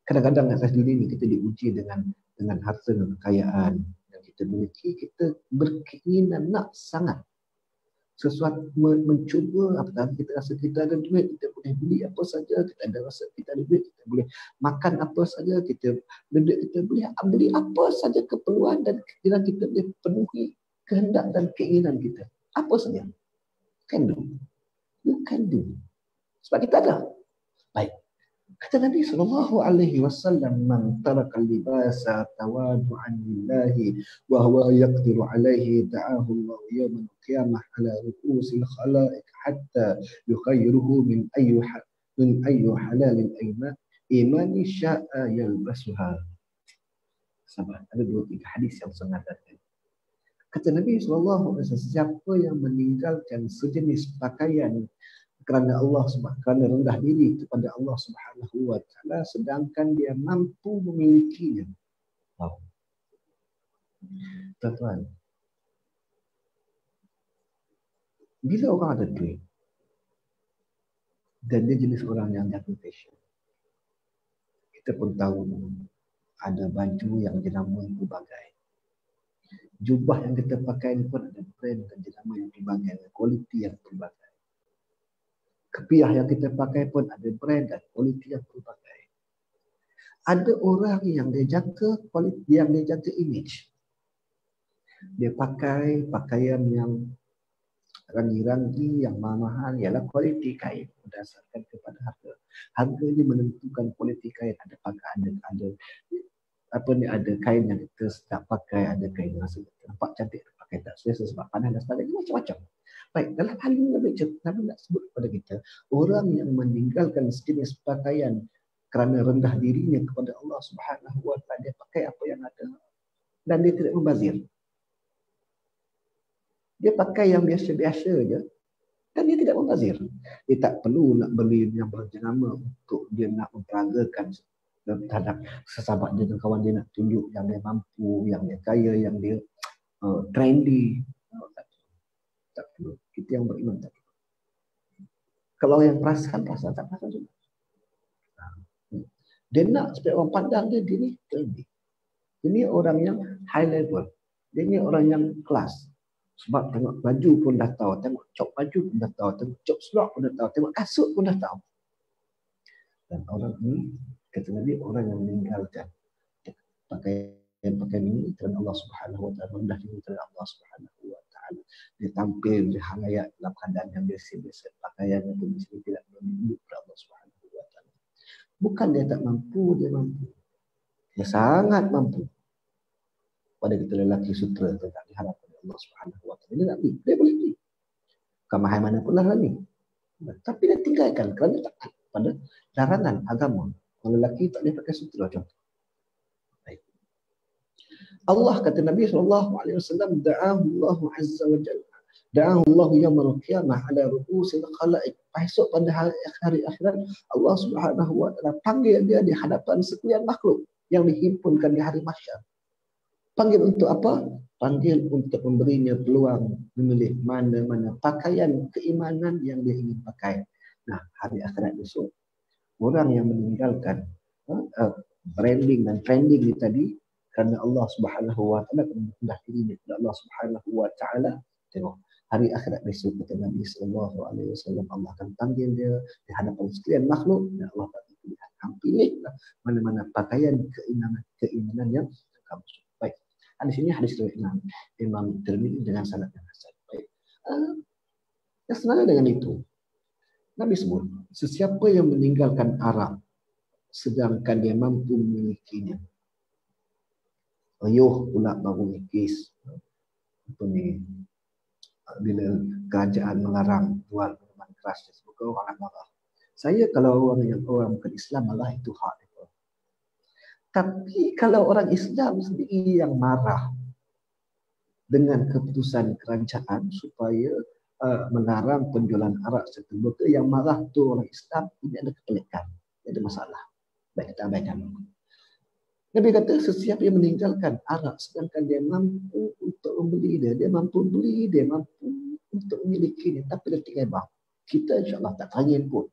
kadang-kadang atas diri ini kita diuji dengan harta dan kekayaan yang kita miliki. Kita berkeinginan nak sangat sesuatu, mencuba, apatah kita rasa kita ada duit, kita boleh beli apa saja, kita ada rasa kita ada duit, kita boleh makan apa saja, kita boleh beli apa saja keperluan dan kira kita boleh penuhi kehendak dan keinginan kita. Apa saja. Can do. You can do. Sebab kita ada. Baik. Kata Nabi SAW, man taraka libasa tawadu'an lillahi wa huwa yaqdiru alaihi ta'ahu Allah yawmal qiyamah ala ru'usil khalaiq hatta yukhayyiruhu min ayyu halalin imani sya'a yalbasuha. Sahabat, ada 2-3 hadis yang sangat datang. Kata Nabi SAW, siapa yang meninggalkan sejenis pakaian kerana Allah kerana rendah diri kepada Allah Subhanahu Wa Taala, sedangkan dia mampu memilikinya. Wow. Tuan-tuan, bila orang ada duit dan dia jenis orang yang jaga fashion, kita pun tahu ada baju yang jenama yang berbagai, jubah yang kita pakai ni pun ada brand dan jenama yang berbagai, kualiti yang berbagai. Kepiah yang kita pakai pun ada brand dan kualiti yang berbagai. Ada orang yang dia jaga kualiti, yang dia jaga image. Dia pakai pakaian yang rangi-rangi, yang mahal-mahal, ialah kualiti kain berdasarkan kepada harga. Harga ini menentukan kualiti kain. Ada kain yang kita sedap pakai, ada kain yang rasa nampak cantik, pakai tak selesa sebab panas dan sebagainya, macam-macam. Baik, dalam hal ini Nabi nak sebut kepada kita, orang yang meninggalkan sejenis pakaian kerana rendah dirinya kepada Allah Subhanahu Wa Taala, dia pakai apa yang ada dan dia tidak membazir. Dia pakai yang biasa-biasa je dan dia tidak membazir. Dia tak perlu nak beli yang berjenama untuk dia nak memperagakan terhadap sesahabat dia dan kawan dia, nak tunjuk yang dia mampu, yang dia kaya, yang dia trendy. Tak perlu. Kita yang beriman tak perlu. Kalau yang perasan tak perasan juga. Dia nak supaya orang pandang dia ni trendy. Ini orang yang high level. Dia ni orang yang kelas. Sebab tengok baju pun dah tahu, tengok cop baju pun dah tahu, tengok cop seluar pun dah tahu, tengok kasut pun dah tahu. Dan orang ini, kata Nabi, orang yang meninggalkan pakaian ini kerana Allah Subhanahu Wa Taala, rendah diri kerana Allah Subhanahu Wa Taala. Dia tampil di halayak dalam keadaan yang biasa-biasa, pakaiannya pun tidak menunjuk kepada Allah Subhanahu Wa Taala. Bukan dia tak mampu, dia mampu. Dia sangat mampu. Pada kita lelaki sutra tak diharap oleh Allah Subhanahu Wa Taala. Dia nak beli, dia boleh beli. Bukan mahal mana pun lah ni. Tapi dia tinggalkan kerana taat pada larangan agama. Orang lelaki tak boleh pakai sutra contoh. Allah kata Nabi SAW, da'ahu Allah Azza wa Jalla. Da'ahu Allah yawmal qiyamah ala ru'usil khalaiq. Esok pada hari akhirat, Allah Subhanahu Wa Taala panggil dia di hadapan sekalian makhluk yang dihimpunkan di hari mahsyar. Panggil untuk apa? Panggil untuk memberinya peluang memilih mana-mana pakaian keimanan yang dia ingin pakai. Nah, hari akhirat besok, orang yang meninggalkan branding dan trending ini tadi, kerana Allah Subhanahu Wa Taala, rendah diri kepada Allah Subhanahu Wa Taala. Tengok, hari akhirat besok kata Nabi SAW, Allah akan panggil dia di hadapan sekalian makhluk dan Allah bagi pilihan. Pilihlah mana-mana pakaian keimanan yang kamu suka. Baik. Hadis ini hadis riwayat Imam Tirmidzi dengan sanad yang hasan. Baik. Yang senada dengan itu, Nabi sebut, sesiapa yang meninggalkan arak sedangkan dia mampu memilikinya, ayuh pula baru mikis. Apa ni? Bila kerajaan melarang jual minuman keras, semoga orang nak marah. Saya kalau orang bukan Islam marah, itu hak dia. Tapi kalau orang Islam sendiri yang marah dengan keputusan kerajaan supaya melarang penjualan arak serta vodka. Yang marah tu orang Islam, ini ada kepelikan, ada masalah. Baik, kita abaikan. Nabi kata sesiapa yang meninggalkan arak sedangkan dia mampu untuk membeli dia mampu beli, dia mampu untuk memilikinya, tapi dia tinggal bang. Kita insyaAllah tak tangin pun.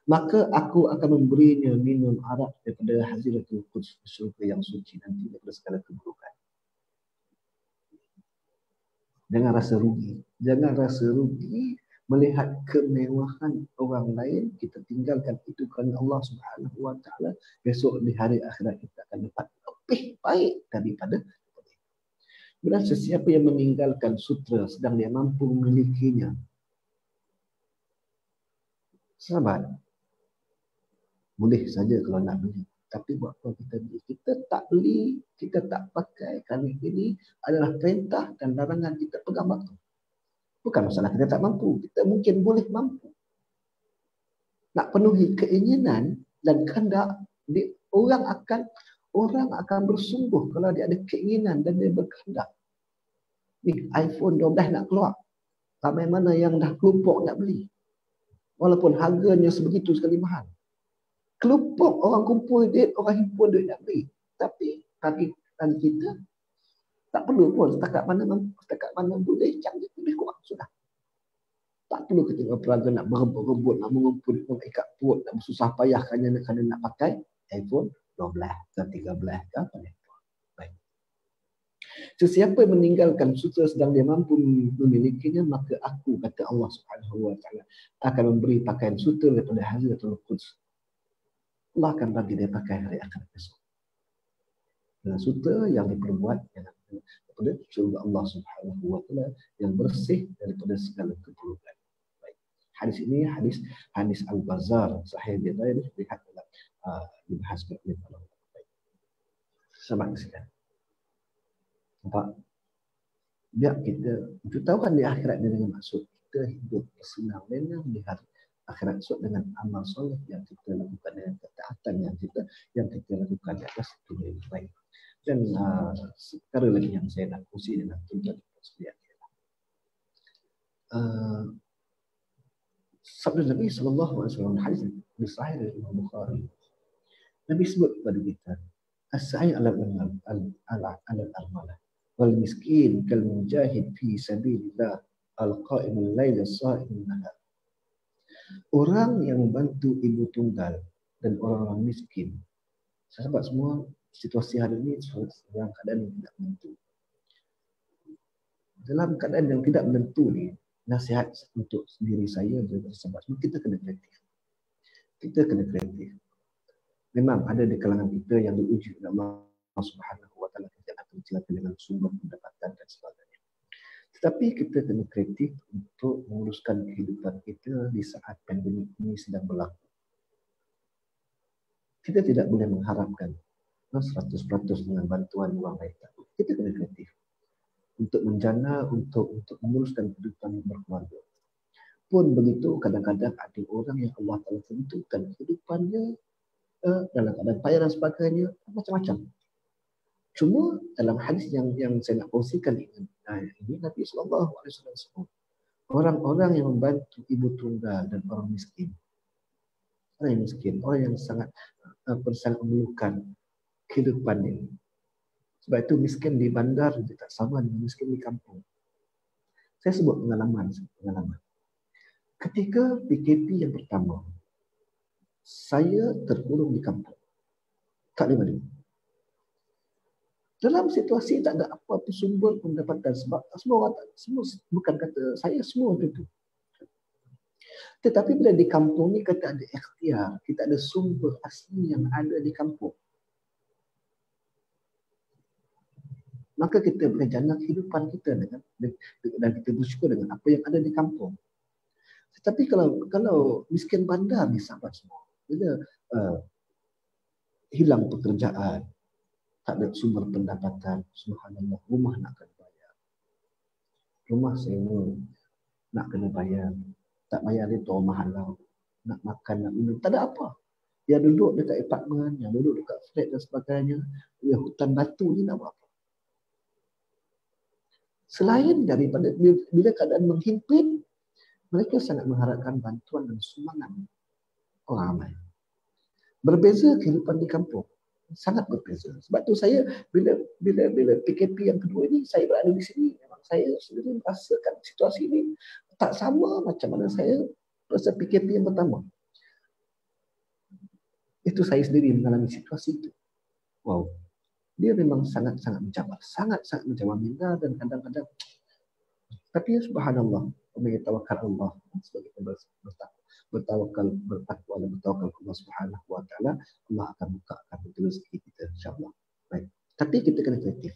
Maka aku akan memberinya minum arak daripada Haziratul Quds, syurga yang suci nanti daripada segala keburukan. Jangan rasa rugi melihat kemewahan orang lain. Kita tinggalkan itu kerana Allah Subhanahu Wa Taala. Besok di hari akhirat kita akan dapat lebih baik daripada itu. Bila sesiapa yang meninggalkan sutra sedang dia mampu memilikinya, sahabat, boleh saja kalau nak beli. Tapi buat apa kita beli? Kita tak beli, kita tak pakai kerana ini adalah perintah dan larangan kita pegang waktu. Bukan masalah kita tak mampu. Kita mungkin boleh mampu. Nak penuhi keinginan dan kehendak, orang akan bersungguh kalau dia ada keinginan dan dia berkehendak. Ni iPhone 12 nak keluar. Ramai mana yang dah kelompok nak beli. Walaupun harganya sebegitu sekali mahal. Kelompok orang kumpul duit, orang himpun duit nak beli. Tapi bagi kita tak perlu pun, setakat mana boleh, jangan lebih kurang sudah. Tak perlu kita berperaga nak berebut-rebut, nak mengumpul, nak ikat perut, nak bersusah payah kerana nak pakai iPhone 12 ke 13 ke apa ni. Baik. Sesiapa yang meninggalkan sutra sedang dia mampu memilikinya, maka aku, kata Allah Subhanahu Wa Taala, akan memberi pakaian sutra daripada Haziratul Quds. Allah akan bagi dia pakai hari akhirat besok. Dengan sutra yang diperbuat daripada syurga Allah Subhanahu Wa Taala yang bersih daripada segala keburukan. Baik. Hadis ini hadis Al-Bazzar, sahih dia lihat dalam dibahas oleh para ulama. Baik. Sahabat sekalian. Nampak? Biar kita tahu kan di akhirat ni dengan maksud kita hidup bersenang lenang di hari akhirat esok dengan amal soleh yang kita lakukan, dengan ketaatan yang kita lakukan di atas dunia ini. Baik. Dan perkara lagi yang saya nak kongsi dengan tuan-tuan sekalian ialah sabda Nabi sallallahu alaihi wasallam, hadis di sahih Imam Bukhari. Nabi sebut kepada kita, as-sa'i 'ala al-armalah wal miskin kal mujahid fi sabilillah al-qa'imul lail as-sa'imul nahar. Orang yang membantu ibu tunggal dan orang-orang miskin. Sahabat semua, situasi hari ini dalam keadaan yang tidak menentu. Dalam keadaan yang tidak menentu ni, nasihat untuk diri saya dan sahabat semua, kita kena kreatif. Memang ada di kalangan kita yang diuji oleh Allah Subhanahu Wa Taala dengan sumber pendapatan dan sebagainya. Tetapi kita kena kreatif untuk menguruskan kehidupan kita di saat pandemik ini sedang berlaku. Kita tidak boleh mengharapkan 100% dengan bantuan orang lain. Kita kena kreatif untuk menjana, untuk menguruskan kehidupan berkeluarga. Pun begitu, kadang-kadang ada orang yang Allah Ta'ala tentukan kehidupannya dalam keadaan payah dan sebagainya, macam-macam. Cuma dalam hadis yang saya nak kongsikan ini Nabi sallallahu alaihi wasallam sebut orang-orang yang membantu ibu tunggal dan orang miskin. Orang yang sangat memerlukan kehidupan ini. Sebab itu miskin di bandar dia tak sama dengan miskin di kampung. Saya sebut pengalaman. Ketika PKP yang pertama, saya terkurung di kampung. Tak ada mana. Dalam situasi tak ada apa-apa sumber pendapatan, sebab semua bukan kata saya semua itu. Tetapi bila di kampung ni kita ada ikhtiar, kita ada sumber asli yang ada di kampung. Maka kita boleh jana kehidupan kita dan kita bersyukur dengan apa yang ada di kampung. Tetapi kalau miskin bandar ni sahabat semua, bila hilang pekerjaan, tak ada sumber pendapatan, subhanallah, rumah nak kena bayar. Rumah sewa nak kena bayar. Tak bayar itu mahal. Nak makan, nak minum, tak ada apa. Yang duduk dekat apartmen, yang duduk dekat flat dan sebagainya, hutan batu ni nak buat apa? Selain daripada bila keadaan menghimpit, mereka sangat mengharapkan bantuan dan sumbangan orang ramai. Berbeza kehidupan di kampung, sangat berbeza. Sebab tu saya bila PKP yang kedua ini saya berada di sini, memang saya sendiri merasakan situasi ini tak sama macam mana saya rasa PKP yang pertama. Itu saya sendiri mengalami situasi itu. Wow, dia memang sangat-sangat mencabar, sangat-sangat mencabar minda dan kadang-kadang. Tapi ya subhanallah, kami tawakal Allah sebagai bertawakal, bertakwa dan bertawakal kepada Allah Subhanahu wa taala, Allah akan bukakan rezeki kita insya-Allah. Baik. Tapi kita kena kreatif.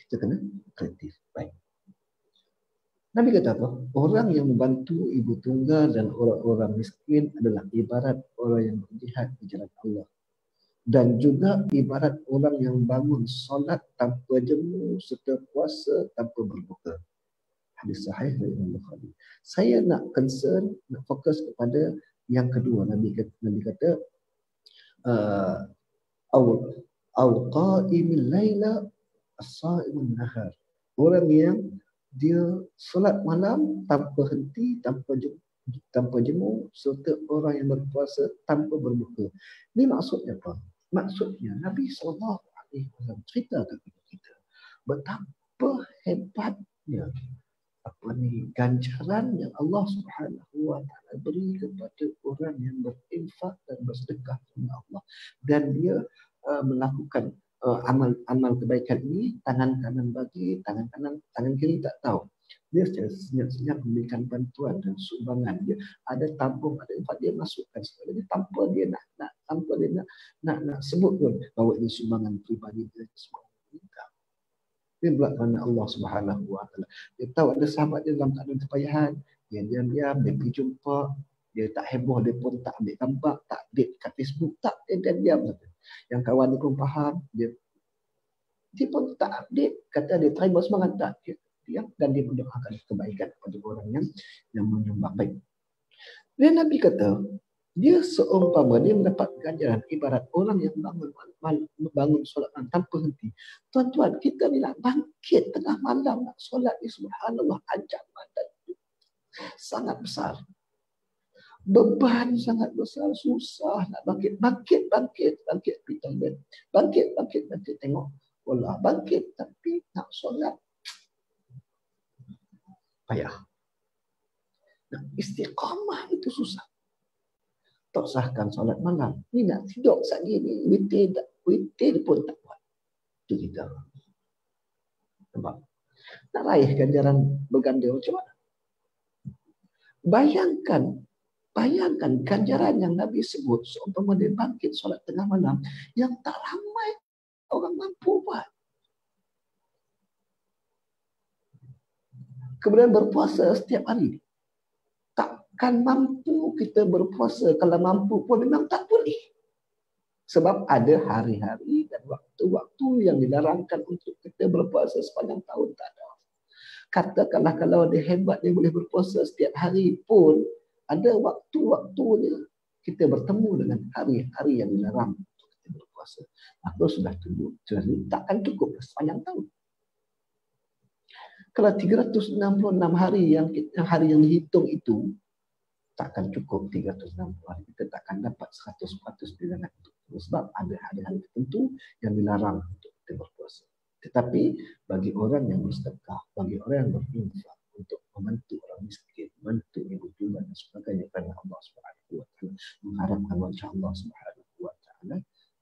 Kita kena kreatif. Baik. Nabi kata apa? Orang yang membantu ibu tunggal dan orang-orang miskin adalah ibarat orang yang berjihad di jalan Allah. Dan juga ibarat orang yang bangun solat tanpa jemu serta puasa tanpa berbuka. Hadis sahih dari Imam Bukhari. Saya nak concern, nak fokus kepada yang kedua. Nabi kata au qa'imil laila as-sa'imun nahar. Orang yang dia solat malam tanpa henti, tanpa jemu, serta orang yang berpuasa tanpa berbuka. Ini maksudnya apa? Maksudnya Nabi SAW cerita kepada kita betapa hebatnya ganjaran yang Allah Subhanahu wa taala beri kepada orang yang berinfak dan bersedekah kepada Allah, dan dia melakukan amal kebaikan ini, tangan kanan bagi, tangan kiri tak tahu. Dia senyap-senyap memberikan bantuan dan sumbangan. Dia ada tabung, ada infak, dia masukkan segalanya tanpa dia nak sebut pun bahawa ini sumbangan pribadi dia semua. Dia buat kerana Allah Subhanahu wa taala. Dia tahu ada sahabat dia dalam keadaan kepayahan, dia diam-diam, dia pergi jumpa, dia tak heboh, dia pun tak ambil gambar, tak update kat Facebook, tak, dia diam saja. Yang kawan dia pun faham, dia pun tak update, kata dia terima semangat, tak, dia diam, dan dia mendoakan kebaikan kepada orang yang menyumbang baik. Dan Nabi kata, dia seumpama dia mendapat ganjaran ibarat orang yang bangun solat tanpa henti. Tuan-tuan, kita ni nak bangkit tengah malam nak solat ni, subhanallah, ancaman dan sangat besar. Beban sangat besar, susah nak bangkit toilet. Bangkit tengok bola, bangkit tapi nak solat payah. Nak istiqamah itu susah. Tak sahkan solat malam. Ni nak tidur sekali ni, witir pun tak buat. Itu kita. Nampak? Nak raih ganjaran berganda macam mana? Bayangkan ganjaran yang Nabi sebut seumpama dia bangkit solat tengah malam yang tak ramai orang mampu buat. Kemudian berpuasa setiap hari. Takkan mampu kita berpuasa. Kalau mampu pun memang tak boleh. Sebab ada hari-hari dan waktu-waktu yang dilarangkan untuk kita berpuasa sepanjang tahun, tak ada. Katakanlah kalau dia hebat, dia boleh berpuasa setiap hari pun, ada waktu-waktunya kita bertemu dengan hari-hari yang dilarang untuk kita berpuasa. Maka sudah tunggu. Takkan cukup sepanjang tahun. Kalau 366 hari yang dihitung itu, takkan cukup 360 hari. Kita takkan dapat 100% bilangan itu. Sebab ada hari-hari tertentu yang dilarang untuk kita berpuasa. Tetapi bagi orang yang bersedekah, bagi orang yang berinfak untuk membantu orang miskin, membantu ibu tunggal dan sebagainya kerana Allah Subhanahu wa taala, mengharapkan wajah Allah Subhanahu wa taala,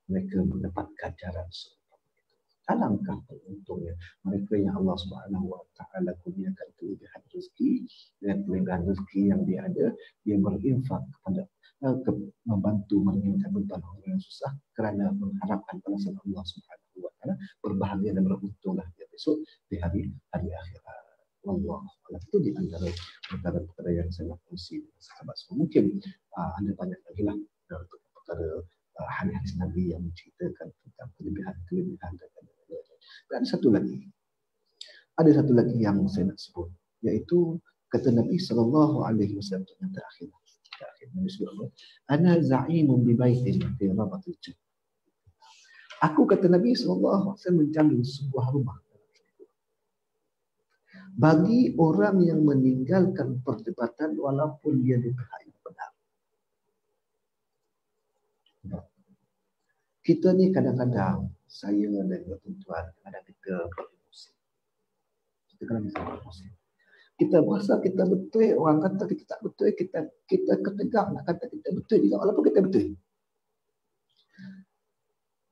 mereka mendapat ganjaran seperti itu. Alangkah beruntungnya mereka yang Allah Subhanahu wa taala kurniakan kelebihan rezeki, dengan kelebihan rezeki yang dia ada, dia berinfak kepada membantu meringankan beban orang yang susah kerana mengharapkan balasan Allah Subhanahu wa taala, berbahagia dan beruntunglah dia besok di hari akhirat. Allah itu di antara perkara-perkara yang saya nak kongsi dengan sahabat semua. Mungkin ada banyak lagi lah untuk perkara hadis Nabi yang menceritakan tentang kelebihan dan ada satu lagi yang saya nak sebut, iaitu kata Nabi SAW yang terakhir Nabi SAW, ana za'imun bi baitin fi rabatil jannah. Aku, kata Nabi SAW, menjamin sebuah rumah. bagi orang yang meninggalkan perdebatan walaupun dia di pihak yang benar. Kita ni kadang-kadang, saya dan tuan-tuan, kadang kita beremosi. Kita kadang bisa beremosi. Kita berasa kita betul, orang kata kita tak betul, kita ketegak nak kata kita betul juga walaupun kita betul.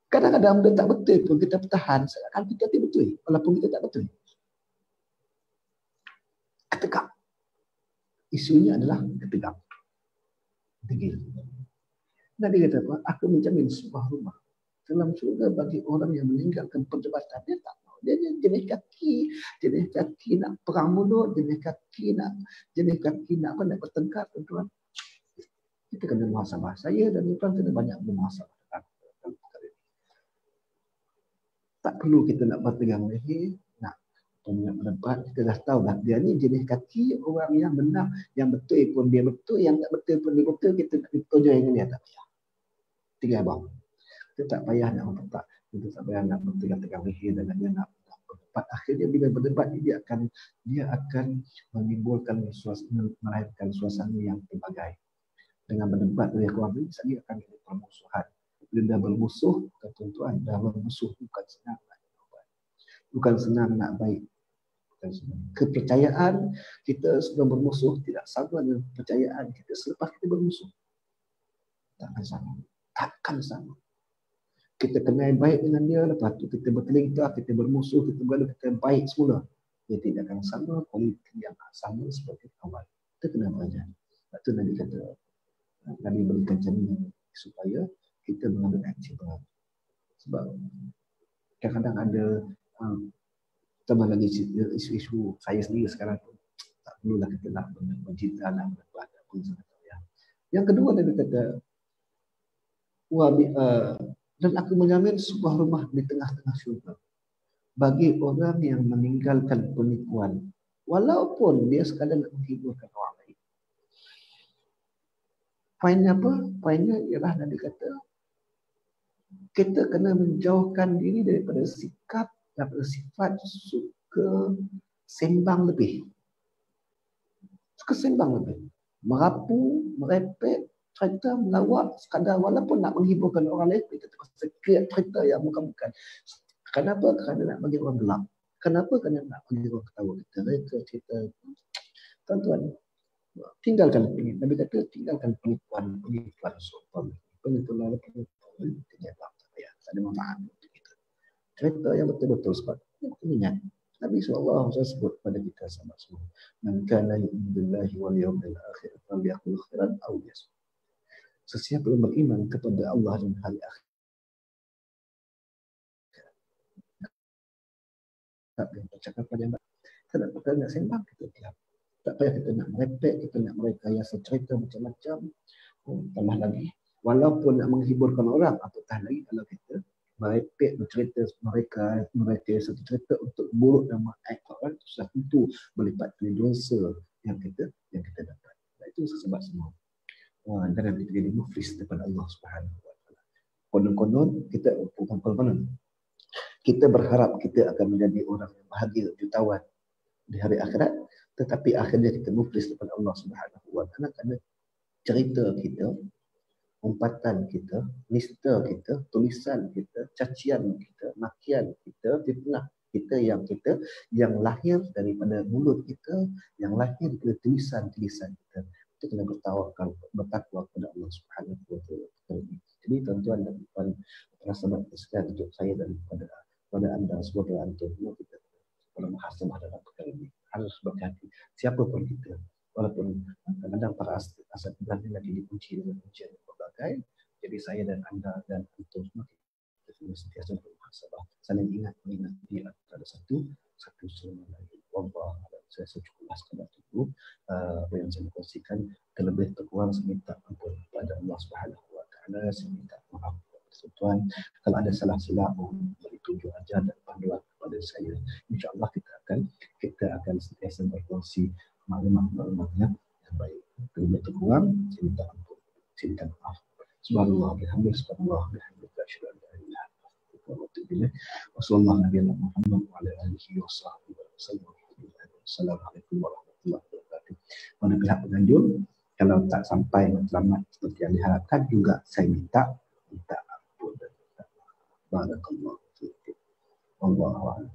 Kadang-kadang benda tak betul pun kita bertahan seakan kita tidak betul walaupun kita tak betul. Ketegak. Isunya adalah ketegak. Degil. Nabi kata apa? Aku menjamin sebuah rumah dalam surga bagi orang yang meninggalkan perdebatan. Dia tak mau. Dia jenis kaki nak perang mulut, jenis kaki nak apa, nak bertengkar, tuan-tuan. Kita kena muhasabah. Saya dan tuan kena banyak bermuhasabah. Tak perlu kita nak bertegang leher, nak berdebat. Kita dah tahu dah dia ni jenis kaki orang yang benar, yang betul pun dia betul, yang tak betul pun dia betul. Kita nak bertujuh dengan dia, tak payah. Tiga abang. Kita tak payah nak berdebat. Kita tak payah nak bertegang-tegang leher dan dia nak berdebat. Akhirnya bila berdebat dia akan menimbulkan melahirkan suasana yang pelbagai. Dengan berdebat dari kurang lebih, dia akan jadi permusuhan. Bila dah bermusuh, tuan-tuan, dah bermusuh bukan senang nak berdebat. Bukan senang nak baik. Bukan senang. Kepercayaan kita sebelum bermusuh tidak sama dengan kepercayaan kita selepas kita bermusuh. Takkan sama. Takkan sama. Kita kenal baik dengan dia, lepas tu kita bertelingkah, kita bermusuh, kita berada kita baik semula. Dia tidak akan sama kualiti yang sama seperti awal. Kita kena belajar. Lepas tu Nabi kata, Nabi berikan jaminan supaya kita mengambil aktivitas. Sebab kadang-kadang ada tambah lagi isu-isu saya sendiri sekarang tu. Tak perlulah kita nak bercinta, nak berdebat pun sebagainya. Yang kedua Nabi kata, dan aku menjamin sebuah rumah di tengah-tengah syurga bagi orang yang meninggalkan penipuan walaupun dia sekadar nak menghiburkan orang lain. Poinnya apa? Poinnya ialah Nabi kata kita kena menjauhkan diri daripada sikap, daripada sifat suka sembang lebih. Suka sembang lebih. Merapu, merepek, cerita, melawak sekadar walaupun nak menghiburkan orang lain, kita terpaksa cerita yang bukan-bukan. Kenapa? Kerana nak bagi orang gelap. Kenapa? Kerana nak bagi orang ketawa. Kita cerita. Tuan-tuan, tinggalkan penipuan. Nabi kata tinggalkan penipuan sopan. Penipuan ternyata tak ada manfaat untuk kita. Cerita yang betul-betul sebab kita ingat Nabi SAW sebut pada kita sama semua. Man kana yu'minu billahi wal yawmil akhir falyaqul khairan aw liyasmut. Sesiapa yang beriman kepada Allah dan hari akhir, tak payah percakapan yang baik. Tak payah nak sembang, kita diam. Tak payah kita nak merepek, kita nak merekayasa cerita macam-macam. Tambah lagi, walaupun nak menghiburkan orang, apatah lagi kalau kita merepek, bercerita mereka satu cerita untuk buruk nama aib orang, itu sudah tentu melipat dosa yang kita dapat. Itu sebab semua. Jangan kita jadi muflis daripada Allah Subhanahu Wa Taala. Konon-konon kita bukan konon. Kita berharap kita akan menjadi orang yang bahagia, jutawan di hari akhirat, tetapi akhirnya kita muflis daripada Allah Subhanahu Wa Taala kerana cerita kita, umpatan kita, nista kita, tulisan kita, cacian kita, makian kita, fitnah kita yang lahir daripada mulut kita, yang lahir daripada tulisan-tulisan kita. Kita kena bertakwa kepada Allah Subhanahu Wa Taala. Jadi tuan-tuan dan puan, para sahabat sekalian, untuk saya dan pada anda sebagai antum, kita perlu muhasabah dalam perkara ini. Harus berhati. Siapapun kita, walaupun kadang-kadang para asal berani lagi diuji dengan ujian berbagai. Jadi saya dan anda dan antum semua kita perlu sentiasa bermuhasabah. Saling mengingat dia ada satu sama lain. Allah, saya cukuplah sekadar itu apa yang saya kongsikan. Terlebih terkurang saya minta ampun kepada Allah Subhanahu Wa Taala. Saya minta maaf kepada tuan kalau ada salah silap, beri tunjuk ajar dan panduan kepada saya. InsyaAllah kita akan sentiasa berkongsi maklumat-maklumatnya yang baik. Terlebih terkurang saya minta ampun, saya minta maaf. Subhanallah bihamdihi, subhanallah bihamdihi, asyhadu an la ilaha illallah wa atubu ilaih. Wassallallahu nabiyana Muhammad wa ala alihi wa sahbihi wa sallam. Assalamualaikum warahmatullahi wabarakatuh. Pada pihak penganjur, kalau tak sampai matlamat seperti yang diharapkan juga, saya minta ampun dan minta maaf. Barakallahu fiikum. Wallahu a'lam.